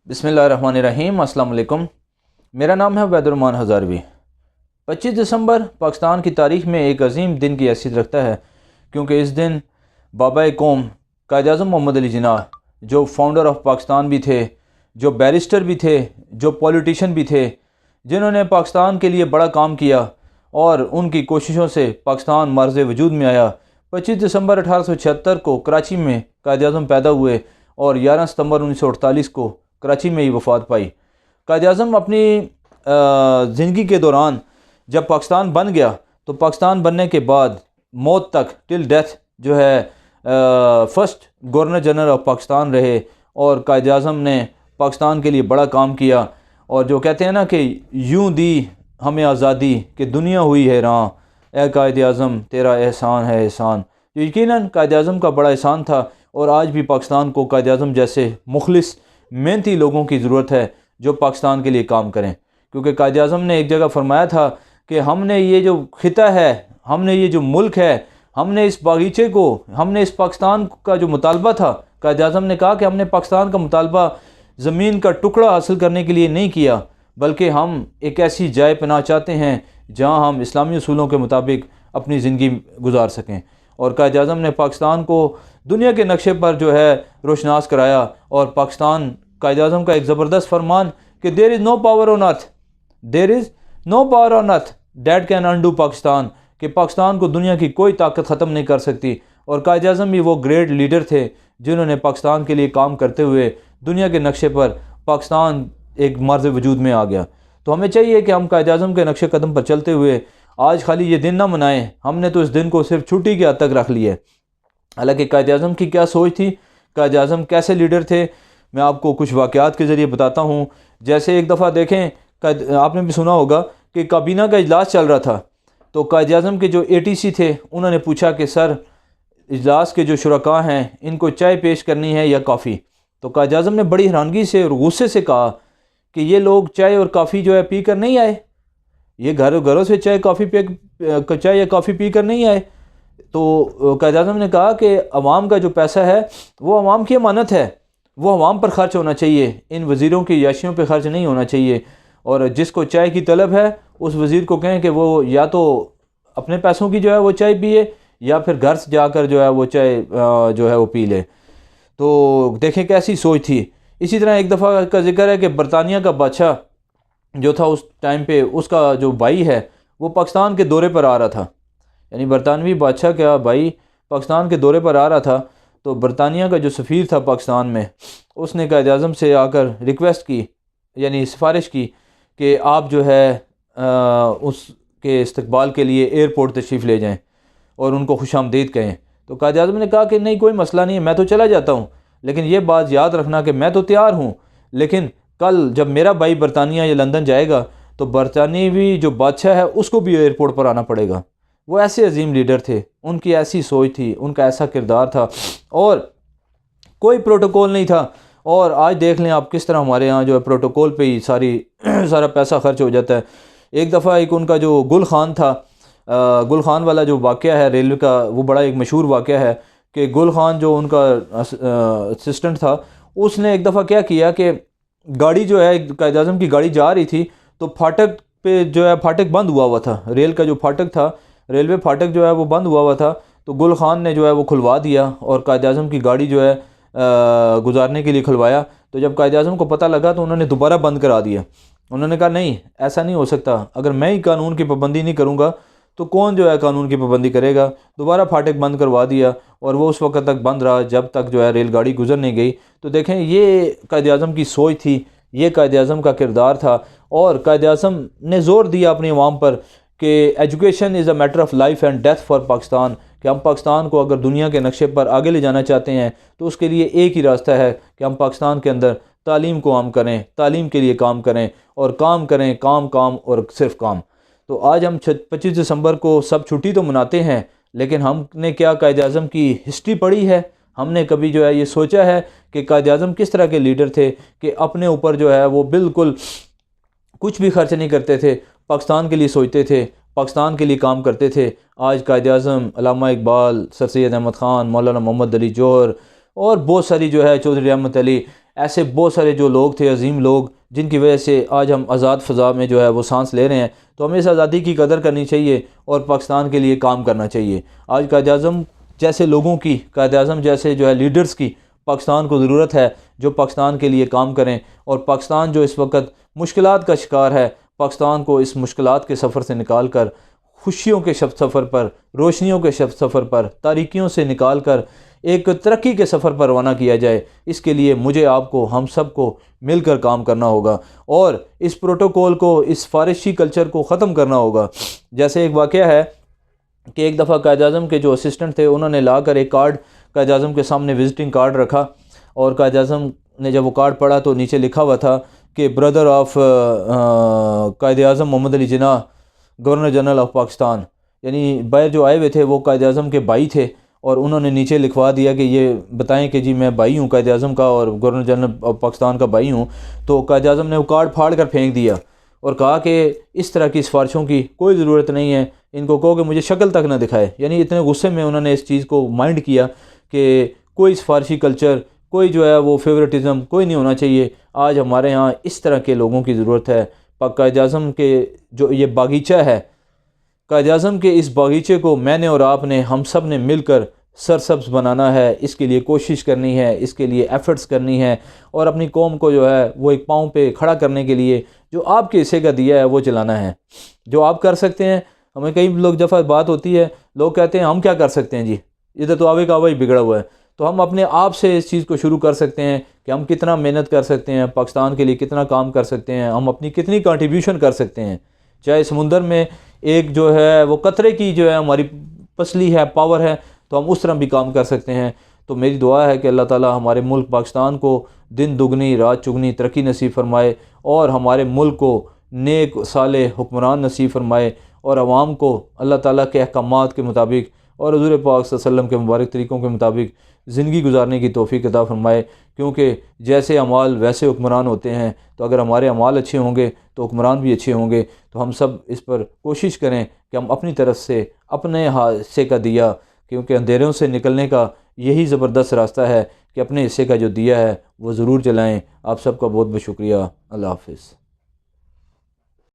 بسم اللہ الرحمن الرحیم۔ السلام علیکم، میرا نام ہے عبید الرحمن ہزاروی۔ 25 دسمبر پاکستان کی تاریخ میں ایک عظیم دن کی حیثیت رکھتا ہے، کیونکہ اس دن بابا قوم قائد اعظم محمد علی جناح، جو فاؤنڈر آف پاکستان بھی تھے، جو بیرسٹر بھی تھے، جو پولیٹیشین بھی تھے، جنہوں نے پاکستان کے لیے بڑا کام کیا اور ان کی کوششوں سے پاکستان معرض وجود میں آیا۔ 25 دسمبر 1876 کو کراچی میں قائد اعظم پیدا ہوئے اور 11 ستمبر 1948 کو کراچی میں ہی وفات پائی۔ قائد اعظم اپنی زندگی کے دوران جب پاکستان بن گیا تو پاکستان بننے کے بعد موت تک ٹل ڈیتھ جو ہے first governor general of Pakistan رہے، اور قائد اعظم نے پاکستان کے لیے بڑا کام کیا، اور جو کہتے ہیں نا کہ یوں دی ہمیں آزادی کہ دنیا ہوئی حیران، اے قائد اعظم تیرا احسان ہے احسان۔ جو یقیناً قائد اعظم کا بڑا احسان تھا، اور آج بھی پاکستان کو قائد اعظم جیسے مخلص محنتی لوگوں کی ضرورت ہے جو پاکستان کے لیے کام کریں، کیونکہ قائد اعظم نے ایک جگہ فرمایا تھا کہ ہم نے یہ جو خطہ ہے، ہم نے یہ جو ملک ہے، ہم نے اس باغیچے کو، ہم نے اس پاکستان کا جو مطالبہ تھا، قائد اعظم نے کہا کہ ہم نے پاکستان کا مطالبہ زمین کا ٹکڑا حاصل کرنے کے لیے نہیں کیا، بلکہ ہم ایک ایسی جائے پناہ چاہتے ہیں جہاں ہم اسلامی اصولوں کے مطابق اپنی زندگی گزار سکیں۔ اور قائد اعظم نے پاکستان کو دنیا کے نقشے پر جو ہے روشناس کرایا، اور پاکستان قائد اعظم کا ایک زبردست فرمان کہ there is no power on earth, there is no power on earth that can undo Pakistan, کہ پاکستان کو دنیا کی کوئی طاقت ختم نہیں کر سکتی۔ اور قائد اعظم بھی وہ گریٹ لیڈر تھے جنہوں نے پاکستان کے لیے کام کرتے ہوئے دنیا کے نقشے پر پاکستان ایک مرز وجود میں آ گیا۔ تو ہمیں چاہیے کہ ہم قائد اعظم کے نقش قدم پر چلتے ہوئے آج خالی یہ دن نہ منائیں، ہم نے تو اس دن کو صرف چھٹی کے حد تک رکھ لی ہے۔ حالانکہ قائد اعظم کی کیا سوچ تھی، قائد اعظم کیسے لیڈر تھے، میں آپ کو کچھ واقعات کے ذریعے بتاتا ہوں۔ جیسے ایک دفعہ دیکھیں، آپ نے بھی سنا ہوگا کہ کابینہ کا اجلاس چل رہا تھا، تو قائد اعظم کے جو ATC تھے انہوں نے پوچھا کہ سر، اجلاس کے جو شرکاء ہیں ان کو چائے پیش کرنی ہے یا کافی؟ تو قائد اعظم نے بڑی حیرانگی سے اور غصے سے کہا کہ یہ لوگ چائے اور کافی جو ہے پی کر نہیں آئے، یہ گھروں سے چائے یا کافی پی کر نہیں آئے۔ تو قائد اعظم نے کہا کہ عوام کا جو پیسہ ہے وہ عوام کی امانت ہے، وہ عوام پر خرچ ہونا چاہیے، ان وزیروں کی عیاشیوں پہ خرچ نہیں ہونا چاہیے، اور جس کو چائے کی طلب ہے اس وزیر کو کہیں کہ وہ یا تو اپنے پیسوں کی جو ہے وہ چائے پیے، یا پھر گھر سے جا کر جو ہے وہ چائے جو ہے وہ پی لے۔ تو دیکھیں کیسی سوچ تھی۔ اسی طرح ایک دفعہ کا ذکر ہے کہ برطانیہ کا بادشاہ جو تھا اس ٹائم پہ، اس کا جو بھائی ہے وہ پاکستان کے دورے پر آ رہا تھا، یعنی برطانوی بادشاہ کا بھائی پاکستان کے دورے پر آ رہا تھا۔ تو برطانیہ کا جو سفیر تھا پاکستان میں، اس نے قائد اعظم سے آ کر ریکویسٹ کی، یعنی سفارش کی کہ آپ جو ہے اس کے استقبال کے لیے ایئرپورٹ تشریف لے جائیں اور ان کو خوش آمدید کہیں۔ تو قائد اعظم نے کہا کہ نہیں، کوئی مسئلہ نہیں ہے، میں تو چلا جاتا ہوں، لیکن یہ بات یاد رکھنا کہ میں تو تیار ہوں، لیکن کل جب میرا بھائی برطانیہ یا لندن جائے گا تو برطانوی جو بادشاہ ہے اس کو بھی ایئرپورٹ پر آنا پڑے گا۔ وہ ایسے عظیم لیڈر تھے، ان کی ایسی سوچ تھی، ان کا ایسا کردار تھا، اور کوئی پروٹوکول نہیں تھا۔ اور آج دیکھ لیں آپ کس طرح ہمارے ہاں جو ہے پروٹوکول پہ ہی سارا پیسہ خرچ ہو جاتا ہے۔ ایک دفعہ ایک ان کا جو گل خان تھا، گل خان والا جو واقعہ ہے ریلوے کا، وہ بڑا ایک مشہور واقعہ ہے کہ گل خان جو ان کا اسسٹنٹ تھا، اس نے ایک دفعہ کیا کیا کہ گاڑی جو ہے قائد اعظم کی گاڑی جا رہی تھی، تو پھاٹک پہ جو ہے پھاٹک بند ہوا ہوا تھا، ریل کا جو پھاٹک تھا، ریلوے پھاٹک جو ہے وہ بند ہوا تھا، تو گل خان نے جو ہے وہ کھلوا دیا اور قائد اعظم کی گاڑی جو ہے گزارنے کے لیے کھلوایا۔ تو جب قائد اعظم کو پتہ لگا تو انہوں نے دوبارہ بند کرا دیا۔ انہوں نے کہا نہیں، ایسا نہیں ہو سکتا، اگر میں ہی قانون کی پابندی نہیں کروں گا تو کون جو ہے قانون کی پابندی کرے گا؟ دوبارہ پھاٹک بند کروا دیا، اور وہ اس وقت تک بند رہا جب تک جو ہے ریل گاڑی گزر نہیں گئی۔ تو دیکھیں یہ قائد اعظم کی سوچ تھی، یہ قائد اعظم کا کردار تھا، اور قائد اعظم نے زور دیا اپنی عوام پر کہ education is a matter of life and death for Pakistan, کہ ہم پاکستان کو اگر دنیا کے نقشے پر آگے لے جانا چاہتے ہیں تو اس کے لیے ایک ہی راستہ ہے کہ ہم پاکستان کے اندر تعلیم کو عام کریں، تعلیم کے لیے کام کریں، اور کام کریں، کام اور صرف کام۔ تو آج ہم 25 دسمبر کو سب چھٹی تو مناتے ہیں، لیکن ہم نے کیا قائد اعظم کی ہسٹری پڑھی ہے؟ ہم نے کبھی جو ہے یہ سوچا ہے کہ قائد اعظم کس طرح کے لیڈر تھے کہ اپنے اوپر جو ہے وہ بالکل کچھ بھی خرچ نہیں کرتے تھے، پاکستان کے لیے سوچتے تھے، پاکستان کے لیے کام کرتے تھے۔ آج قائد اعظم علامہ اقبال، سر سید احمد خان، مولانا محمد علی جوہر اور بہت ساری جو ہے چودھری رحمت علی، ایسے بہت سارے جو لوگ تھے، عظیم لوگ، جن کی وجہ سے آج ہم آزاد فضا میں جو ہے وہ سانس لے رہے ہیں، تو ہمیں اس آزادی کی قدر کرنی چاہیے اور پاکستان کے لیے کام کرنا چاہیے۔ آج قائد اعظم جیسے لوگوں کی، قائد اعظم جیسے جو ہے لیڈرز کی پاکستان کو ضرورت ہے، جو پاکستان کے لیے کام کریں، اور پاکستان جو اس وقت مشکلات کا شکار ہے، پاکستان کو اس مشکلات کے سفر سے نکال کر خوشیوں کے سفر پر، روشنیوں کے سفر پر، تاریکیوں سے نکال کر ایک ترقی کے سفر پر روانہ کیا جائے۔ اس کے لیے مجھے، آپ کو، ہم سب کو مل کر کام کرنا ہوگا اور اس پروٹوکول کو، اس فارسی کلچر کو ختم کرنا ہوگا۔ جیسے ایک واقعہ ہے کہ ایک دفعہ قائد اعظم کے جو اسسٹنٹ تھے، انہوں نے لا کر ایک کارڈ قائد اعظم کے سامنے وزٹنگ کارڈ رکھا، اور قائد اعظم نے جب وہ کارڈ پڑھا تو نیچے لکھا ہوا تھا کہ برادر of Quaid Azam Muhammad Ali Jinnah, governor general of Pakistan, یعنی باہر جو آئے ہوئے تھے وہ قائد اعظم کے بھائی تھے، اور انہوں نے نیچے لکھوا دیا کہ یہ بتائیں کہ جی میں بھائی ہوں قائد اعظم کا اور گورنر جنرل آف پاکستان کا بھائی ہوں۔ تو قائد اعظم نے وہ کارڈ پھاڑ کر پھینک دیا اور کہا کہ اس طرح کی سفارشوں کی کوئی ضرورت نہیں ہے، ان کو کہو کہ مجھے شکل تک نہ دکھائے۔ یعنی اتنے غصے میں انہوں نے اس چیز کو مائنڈ کیا کہ کوئی سفارشی کلچر، کوئی جو ہے وہ فیورٹزم کوئی نہیں ہونا چاہیے۔ آج ہمارے ہاں اس طرح کے لوگوں کی ضرورت ہے۔ قائد اعظم کے جو یہ باغیچہ ہے، قائد اعظم کے اس باغیچے کو میں نے اور آپ نے، ہم سب نے مل کر سرسبز بنانا ہے، اس کے لیے کوشش کرنی ہے، اس کے لیے ایفرٹس کرنی ہے، اور اپنی قوم کو جو ہے وہ ایک پاؤں پہ کھڑا کرنے کے لیے جو آپ کے حصے کا دیا ہے وہ چلانا ہے، جو آپ کر سکتے ہیں۔ ہمیں کئی لوگ دفعہ بات ہوتی ہے، لوگ کہتے ہیں ہم کیا کر سکتے ہیں جی، ادھر تو آوے کا آوا ہی بگڑا ہوا ہے۔ تو ہم اپنے آپ سے اس چیز کو شروع کر سکتے ہیں کہ ہم کتنا محنت کر سکتے ہیں، پاکستان کے لیے کتنا کام کر سکتے ہیں، ہم اپنی کتنی کنٹریبیوشن کر سکتے ہیں۔ چاہے سمندر میں ایک جو ہے وہ قطرے کی جو ہے ہماری پسلی ہے، پاور ہے، تو ہم اس طرح بھی کام کر سکتے ہیں۔ تو میری دعا ہے کہ اللہ تعالی ہمارے ملک پاکستان کو دن دگنی رات چگنی ترقی نصیب فرمائے، اور ہمارے ملک کو نیک صالح حکمران نصیب فرمائے، اور عوام کو اللہ تعالیٰ کے احکامات کے مطابق اور حضور پاک صلی اللہ علیہ وسلم کے مبارک طریقوں کے مطابق زندگی گزارنے کی توفیق عطا فرمائے، کیونکہ جیسے اعمال ویسے حکمران ہوتے ہیں۔ تو اگر ہمارے اعمال اچھے ہوں گے تو حکمران بھی اچھے ہوں گے۔ تو ہم سب اس پر کوشش کریں کہ ہم اپنی طرف سے اپنے حصے کا دیا، کیونکہ اندھیروں سے نکلنے کا یہی زبردست راستہ ہے کہ اپنے حصے کا جو دیا ہے وہ ضرور جلائیں۔ آپ سب کا بہت بہت شکریہ۔ اللہ حافظ۔